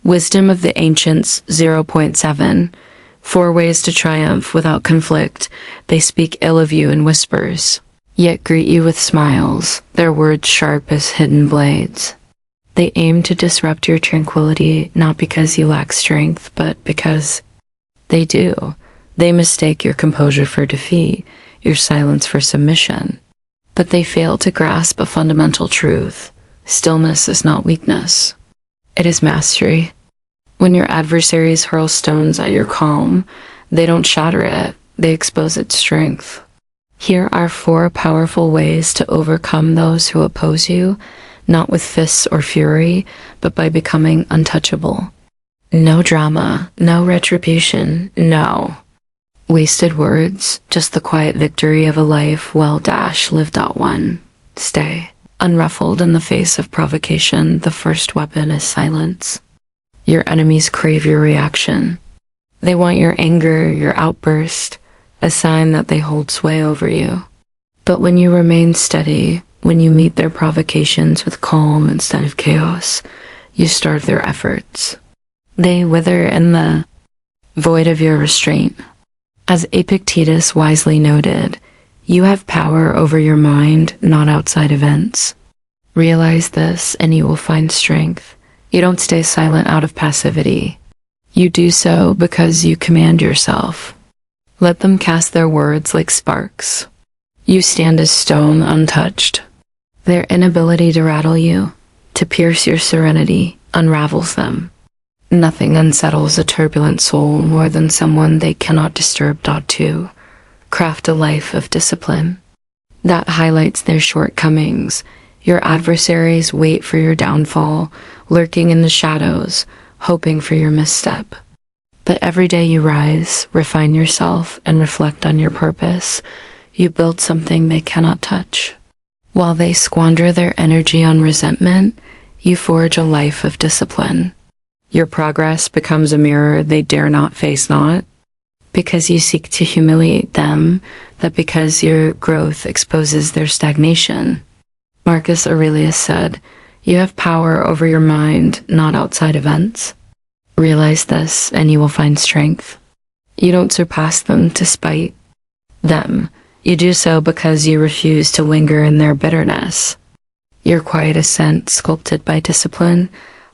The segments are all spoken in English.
Wisdom of the Ancients 0.7. 4 ways to triumph without conflict. They speak ill of you in whispers, yet greet you with smiles, their words sharp as hidden blades. They aim to disrupt your tranquility, not because you lack strength, but because they do. They mistake your composure for defeat, your silence for submission. But they fail to grasp a fundamental truth. Stillness is not weakness. It is mastery. When your adversaries hurl stones at your calm, they don't shatter it, they expose its strength. Here are 4 powerful ways to overcome those who oppose you, not with fists or fury, but by becoming untouchable. No drama, no retribution, no wasted words, just the quiet victory of a life lived out one. Stay unruffled in the face of provocation. The first weapon is silence. Your enemies crave your reaction. They want your anger, your outburst, a sign that they hold sway over you. But when you remain steady, when you meet their provocations with calm instead of chaos, you starve their efforts. They wither in the void of your restraint. As Epictetus wisely noted, you have power over your mind, not outside events. Realize this and you will find strength. You don't stay silent out of passivity. You do so because you command yourself. Let them cast their words like sparks. You stand as stone untouched. Their inability to rattle you, to pierce your serenity, unravels them. Nothing unsettles a turbulent soul more than someone they cannot disturb. 2. Craft a life of discipline. That highlights their shortcomings. Your adversaries wait for your downfall, lurking in the shadows, hoping for your misstep. But every day you rise, refine yourself, and reflect on your purpose, you build something they cannot touch. While they squander their energy on resentment, you forge a life of discipline. Your progress becomes a mirror they dare not face, not because you seek to humiliate them, but because your growth exposes their stagnation. Marcus Aurelius said, "You have power over your mind, not outside events." Realize this, and you will find strength. You don't surpass them to spite them. You do so because you refuse to linger in their bitterness. Your quiet ascent, sculpted by discipline,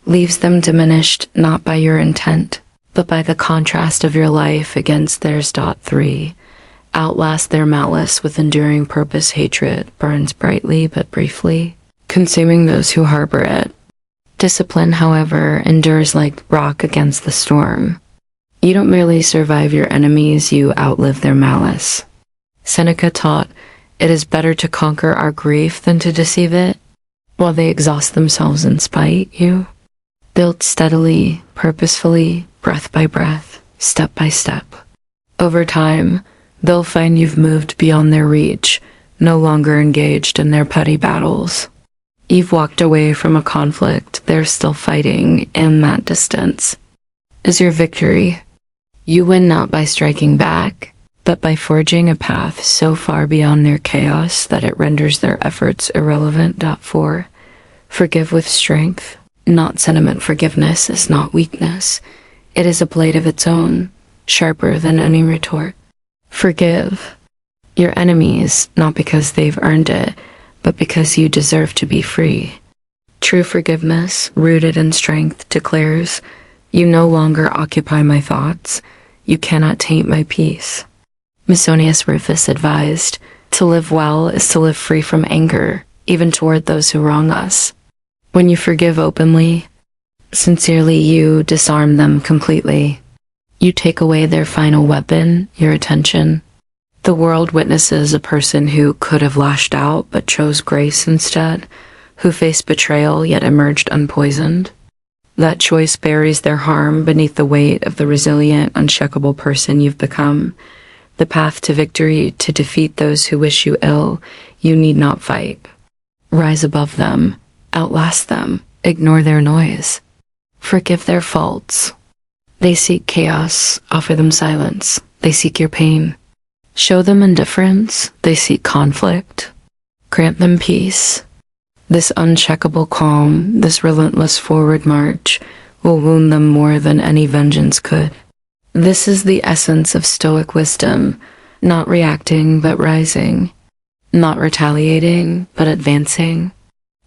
leaves them diminished not by your intent, but by the contrast of your life against theirs. 3. Outlast their malice with enduring purpose. Hatred burns brightly but briefly, consuming those who harbor it. Discipline, however, endures like rock against the storm. You don't merely survive your enemies, you outlive their malice. Seneca taught, "It is better to conquer our grief than to deceive it." While they exhaust themselves in spite, you build steadily, purposefully, breath by breath, step by step. Over time, they'll find you've moved beyond their reach, no longer engaged in their petty battles. You've walked away from a conflict they're still fighting, and that distance is your victory. You win not by striking back, but by forging a path so far beyond their chaos that it renders their efforts irrelevant. 4. Forgive with strength. Not sentiment. Forgiveness is not weakness. It is a blade of its own, sharper than any retort. Forgive your enemies, not because they've earned it, but because you deserve to be free. True forgiveness, rooted in strength, declares, "You no longer occupy my thoughts. You cannot taint my peace." Musonius Rufus advised, "To live well is to live free from anger, even toward those who wrong us." When you forgive openly, sincerely, you disarm them completely. You take away their final weapon, your attention. The world witnesses a person who could have lashed out but chose grace instead, who faced betrayal yet emerged unpoisoned. That choice buries their harm beneath the weight of the resilient, unshakable person you've become. The path to victory, to defeat those who wish you ill, you need not fight. Rise above them, outlast them, ignore their noise. Forgive their faults. They seek chaos, offer them silence. They seek your pain. Show them indifference, they seek conflict. Grant them peace. This uncheckable calm, this relentless forward march, will wound them more than any vengeance could. This is the essence of Stoic wisdom, not reacting but rising, not retaliating but advancing.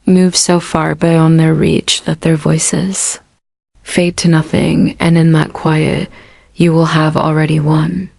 Move so far beyond their reach that their voices fade to nothing, and in that quiet, you will have already won.